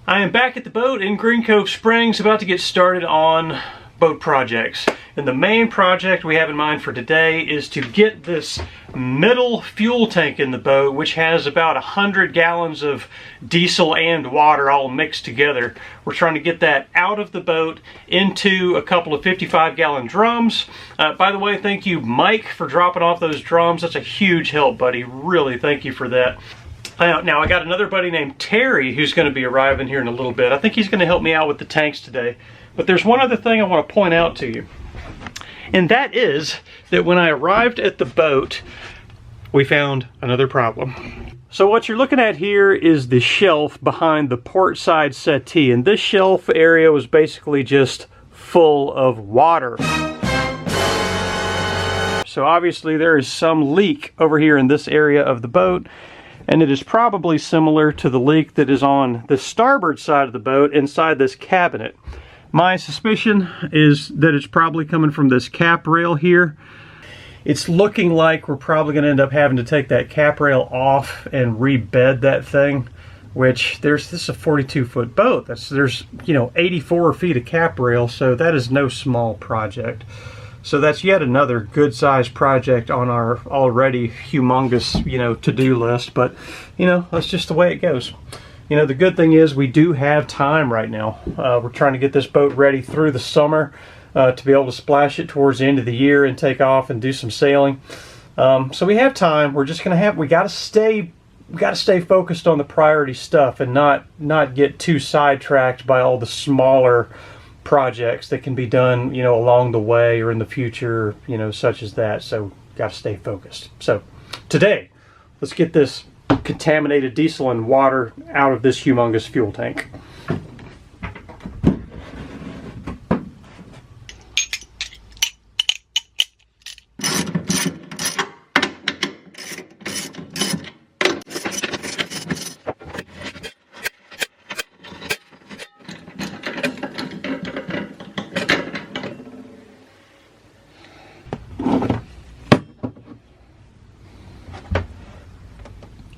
I am back at the boat in Green Cove Springs, about to get started on boat projects. And the main project we have in mind for today is to get this middle fuel tank in the boat, which has about 100 gallons of diesel and water all mixed together. We're trying to get that out of the boat into a couple of 55-gallon drums. By the way, thank you, Mike, for dropping off those drums. That's a huge help, buddy. Really, thank you for that. Now I got another buddy named Terry who's going to be arriving here in a little bit. I think he's going to help me out with the tanks today. But there's one other thing I want to point out to you. And that is that when I arrived at the boat, we found another problem. So what you're looking at here is the shelf behind the port side settee. And this shelf area was basically just full of water. So obviously there is some leak over here in this area of the boat. And it is probably similar to the leak that is on the starboard side of the boat inside this cabinet. My suspicion is that it's probably coming from this cap rail here. It's looking like we're probably going to end up having to take that cap rail off and rebed that thing, which this is a 42-foot boat. There's 84 feet of cap rail, so that is no small project. So that's yet another good-sized project on our already humongous, to-do list. But, that's just the way it goes. The good thing is we do have time right now. We're trying to get this boat ready through the summer to be able to splash it towards the end of the year and take off and do some sailing. So we have time. We're just we got to stay focused on the priority stuff and not get too sidetracked by all the smaller projects that can be done, along the way or in the future, such as that. So got to stay focused. So today, let's get this contaminated diesel and water out of this humongous fuel tank.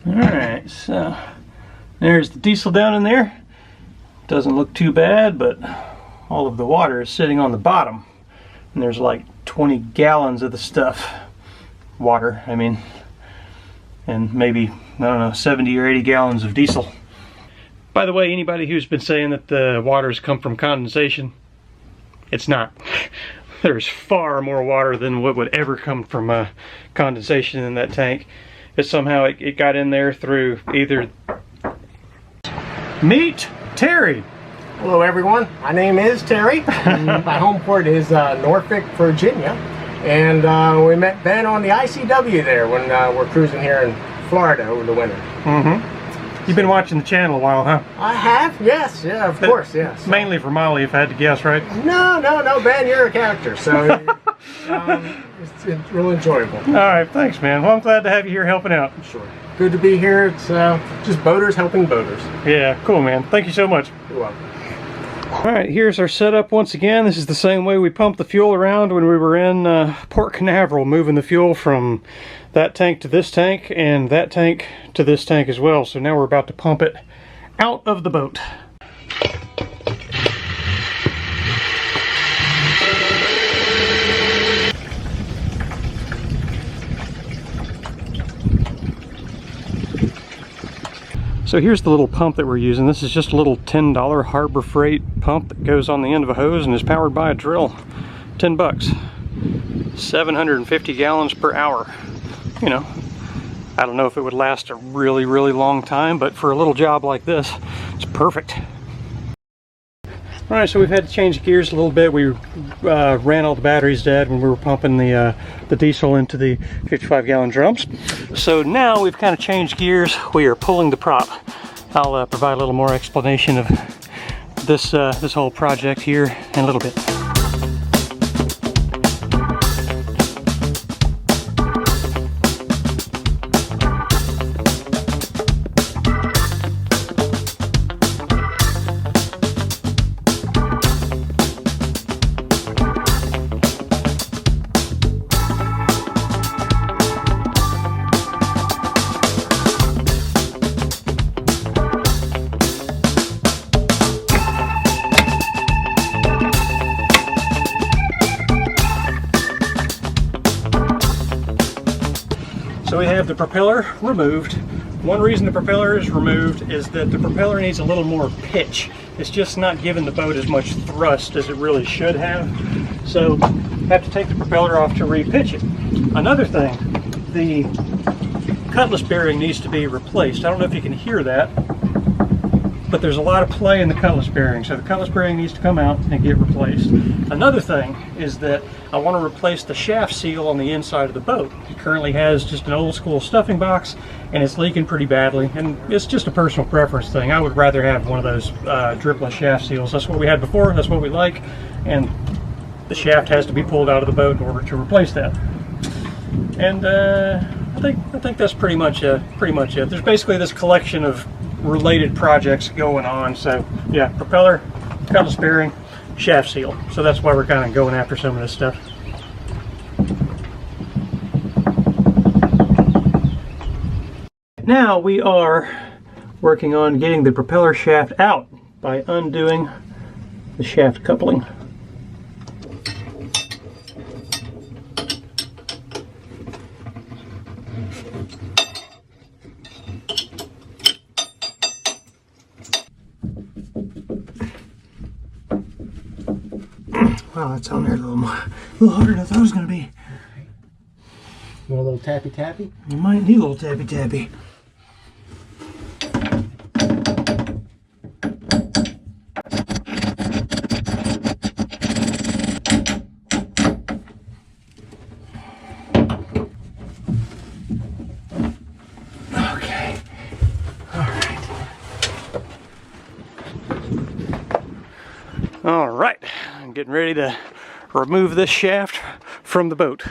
Alright, so there's the diesel down in there. Doesn't look too bad, but all of the water is sitting on the bottom. And there's like 20 gallons of the stuff. Water, I mean. And maybe, 70 or 80 gallons of diesel. By the way, anybody who's been saying that the water's come from condensation, it's not. There's far more water than what would ever come from condensation in that tank. But somehow it got in there through either... Meet Terry! Hello everyone, my name is Terry. My home port is Norfolk, Virginia. And we met Ben on the ICW there when we're cruising here in Florida over the winter. Mm-hmm. You've been watching the channel a while, huh? I have, yes, yeah, of course, yes. Mainly for Molly, if I had to guess, right? No, Ben, you're a character, so it's real enjoyable. All right, thanks, man. Well, I'm glad to have you here helping out. Sure. Good to be here. It's just boaters helping boaters. Yeah, cool, man. Thank you so much. You're welcome. All right, here's our setup once again. This is the same way we pumped the fuel around when we were in Port Canaveral, moving the fuel from that tank to this tank and that tank to this tank as well. So now we're about to pump it out of the boat. So here's the little pump that we're using. This is just a little $10 Harbor Freight pump that goes on the end of a hose and is powered by a drill. 10 bucks. 750 gallons per hour. I don't know if it would last a really, really long time, but for a little job like this, it's perfect. Alright, so we've had to change gears a little bit. We ran all the batteries dead when we were pumping the diesel into the 55-gallon drums. So now we've kind of changed gears. We are pulling the prop. I'll provide a little more explanation of this whole project here in a little bit. we have the propeller removed. One reason the propeller is removed is that the propeller needs a little more pitch. It's just not giving the boat as much thrust as it really should have. So have to take the propeller off to repitch it. Another thing, the Cutless bearing needs to be replaced. I don't know if you can hear that, but there's a lot of play in the Cutless bearing. So the Cutless bearing needs to come out and get replaced. Another thing is that I want to replace the shaft seal on the inside of the boat. It currently has just an old school stuffing box and it's leaking pretty badly, and it's just a personal preference thing. I would rather have one of those dripless shaft seals. That's what we had before, that's what we like, and the shaft has to be pulled out of the boat in order to replace that. And I think that's pretty much it. There's basically this collection of related projects going on. So yeah, propeller, Cutless bearing, shaft seal. So that's why we're kind of going after some of this stuff. Now we are working on getting the propeller shaft out by undoing the shaft coupling. Wow, that's on there a little harder than I thought it was going to be. You want a little tappy tappy? You might need a little tappy tappy. Okay. All right. I'm getting ready to remove this shaft from the boat.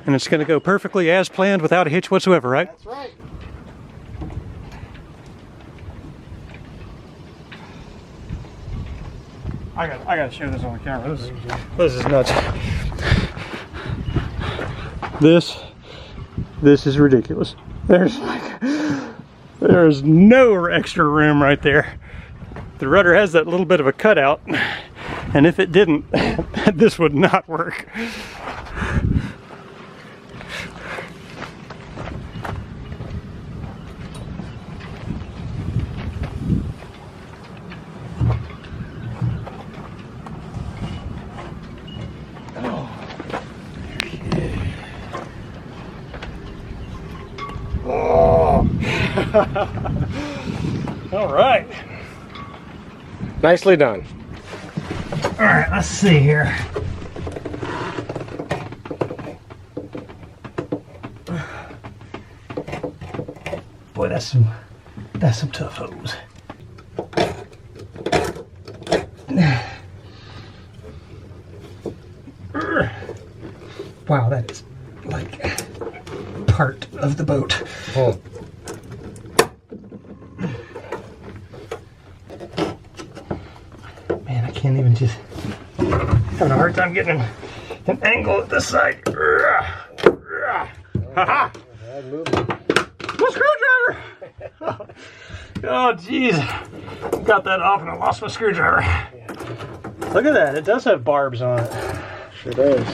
And it's going to go perfectly as planned without a hitch whatsoever, right? That's right. I got to show this on the camera. This is nuts. This is ridiculous. There's no extra room right there. The rudder has that little bit of a cutout, and if it didn't, this would not work. All right. Nicely done. All right, let's see here. Boy, that's some tough hose. Wow, that is like part of the boat. Oh. Man, I can't even just having a hard time getting an angle at this side. Ha-ha! The screwdriver! Oh, jeez. Got that off and I lost my screwdriver. Look at that. It does have barbs on it. Sure does.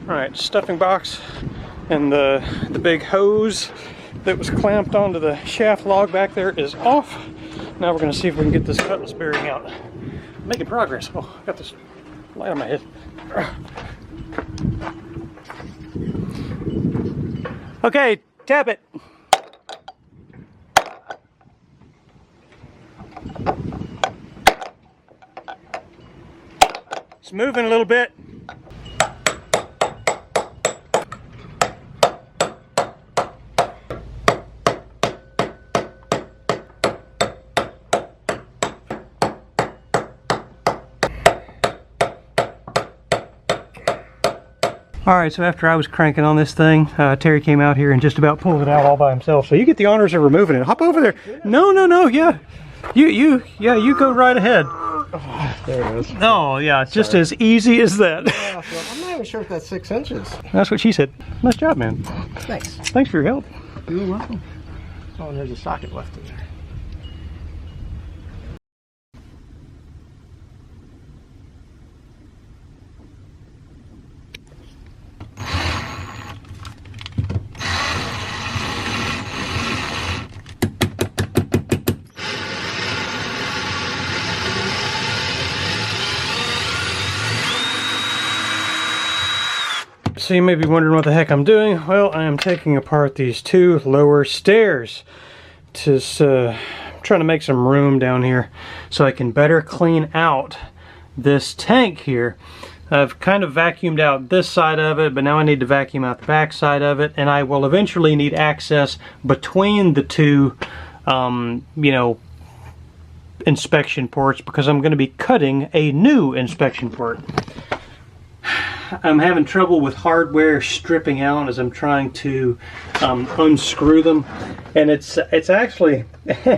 Alright, stuffing box and the big hose that was clamped onto the shaft log back there is off. Now we're going to see if we can get this Cutless bearing out. Making progress. Oh, I got this light on my head. Okay, tap it. It's moving a little bit. Alright, so after I was cranking on this thing, Terry came out here and just about pulled it out all by himself. So you get the honors of removing it. Hop over there. No, yeah. You go right ahead. Oh, there it is. Oh, yeah, it's just as easy as that. Yeah, so I'm not even sure if that's 6 inches. That's what she said. Nice job, man. Thanks. Thanks for your help. You're welcome. Oh, and there's a socket left in there. so you may be wondering what the heck I'm doing. Well, I am taking apart these two lower stairs. Just trying to make some room down here so I can better clean out this tank here. I've kind of vacuumed out this side of it, but now I need to vacuum out the back side of it, and I will eventually need access between the two, you know, inspection ports, because I'm going to be cutting a new inspection port. I'm having trouble with hardware stripping out as I'm trying to unscrew them, and it's actually,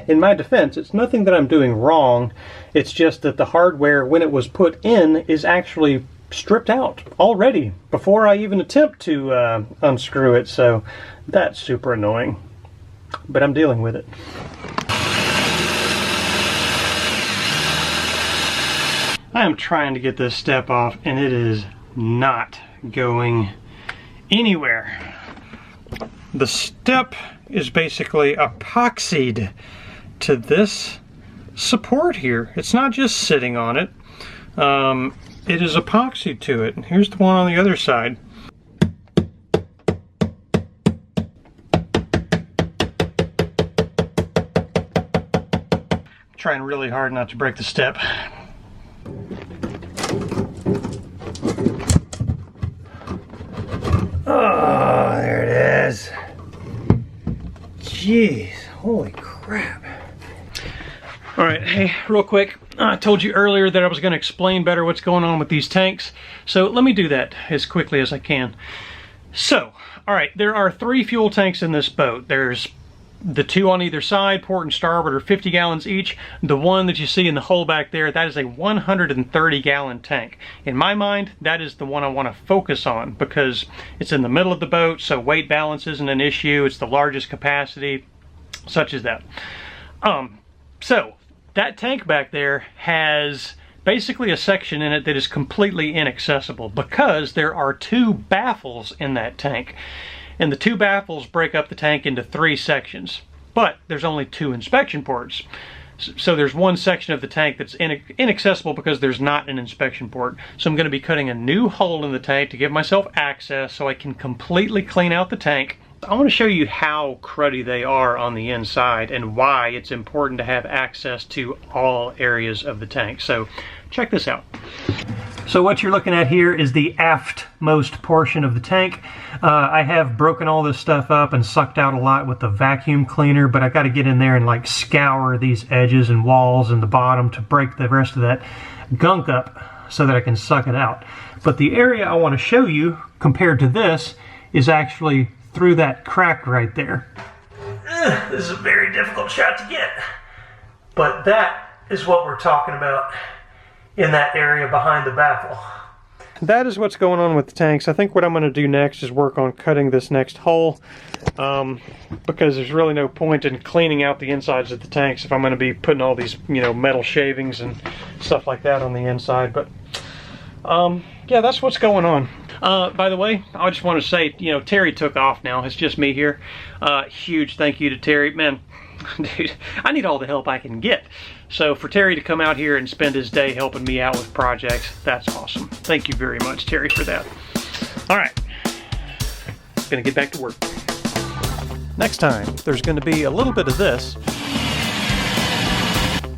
in my defense, it's nothing that I'm doing wrong. It's just that the hardware, when it was put in, is actually stripped out already before I even attempt to unscrew it, so that's super annoying, but I'm dealing with it. I am trying to get this step off, and it is not going anywhere. The step is basically epoxied to this support here. It's not just sitting on it. It is epoxied to it. Here's the one on the other side. I'm trying really hard not to break the step. Oh, there it is. Jeez, holy crap. All right, hey, real quick, I told you earlier that I was going to explain better what's going on with these tanks, so let me do that as quickly as I can. So, all right, there are 3 fuel tanks in this boat. There's the 2 on either side, port and starboard, are 50 gallons each. The one that you see in the hole back there, that is a 130-gallon tank. In my mind, that is the one I want to focus on because it's in the middle of the boat, so weight balance isn't an issue. It's the largest capacity, such as that. So that tank back there has basically a section in it that is completely inaccessible because there are 2 baffles in that tank. And the 2 baffles break up the tank into 3 sections, but there's only 2 inspection ports. So there's one section of the tank that's inaccessible because there's not an inspection port. So I'm going to be cutting a new hole in the tank to give myself access so I can completely clean out the tank. I want to show you how cruddy they are on the inside and why it's important to have access to all areas of the tank. So check this out. So what you're looking at here is the aftmost portion of the tank. I have broken all this stuff up and sucked out a lot with the vacuum cleaner, but I got to get in there and like scour these edges and walls and the bottom to break the rest of that gunk up so that I can suck it out. But the area I want to show you compared to this is actually through that crack right there. This is a very difficult shot to get, but that is what we're talking about in that area behind the baffle. That is what's going on with the tanks. I think what I'm going to do next is work on cutting this next hole because there's really no point in cleaning out the insides of the tanks if I'm going to be putting all these, you know, metal shavings and stuff like that on the inside. But yeah, that's what's going on. By the way, I just want to say, you know, Terry took off now. It's just me here. Huge thank you to Terry. Man, dude, I need all the help I can get. So for Terry to come out here and spend his day helping me out with projects, that's awesome. Thank you very much, Terry, for that. All right, gonna get back to work. Next time, there's gonna be a little bit of this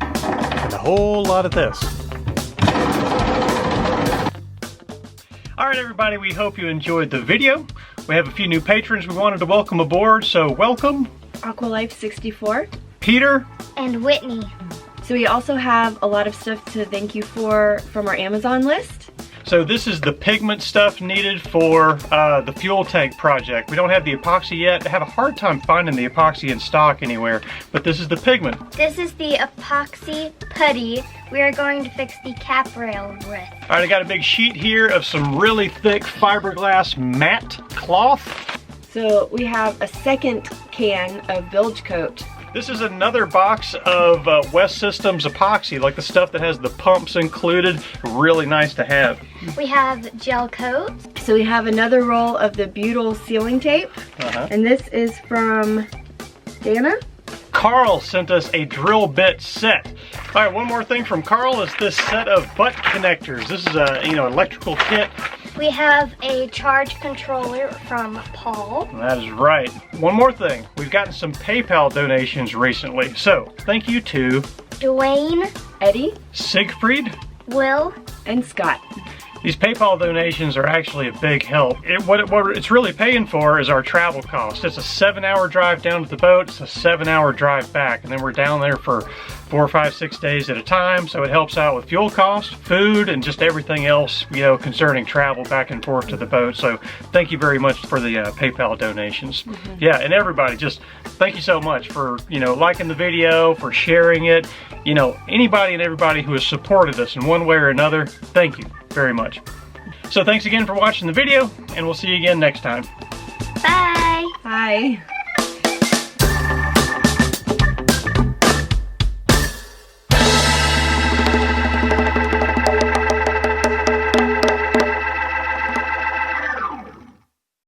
and a whole lot of this. All right, everybody, we hope you enjoyed the video. We have a few new patrons we wanted to welcome aboard, so welcome. Aqualife64, Peter, and Whitney. So we also have a lot of stuff to thank you for from our Amazon list. So this is the pigment stuff needed for the fuel tank project. We don't have the epoxy yet. I have a hard time finding the epoxy in stock anywhere, but this is the pigment. This is the epoxy putty we are going to fix the cap rail with. All right, I got a big sheet here of some really thick fiberglass matte cloth. So we have a second can of bilge coat. This is another box of West Systems epoxy, like the stuff that has the pumps included. Really nice to have. We have gel coat. So we have another roll of the butyl sealing tape. And this is from Dana. Carl sent us a drill bit set. All right, one more thing from Carl is this set of butt connectors. This is a electrical kit. We have a charge controller from Paul. That is right. One more thing. We've gotten some PayPal donations recently. So, thank you to Dwayne, Eddie, Siegfried, Will, and Scott. These PayPal donations are actually a big help. What it's really paying for is our travel cost. It's a 7-hour drive down to the boat. It's a 7-hour drive back. And then we're down there for 4, 5, 6 days at a time. So it helps out with fuel cost, food, and just everything else, you know, concerning travel back and forth to the boat. So thank you very much for the PayPal donations. Yeah, and everybody, just thank you so much for, you know, liking the video, for sharing it. You know, anybody and everybody who has supported us in one way or another, thank you very much. So thanks again for watching the video, and we'll see you again next time. bye. Bye.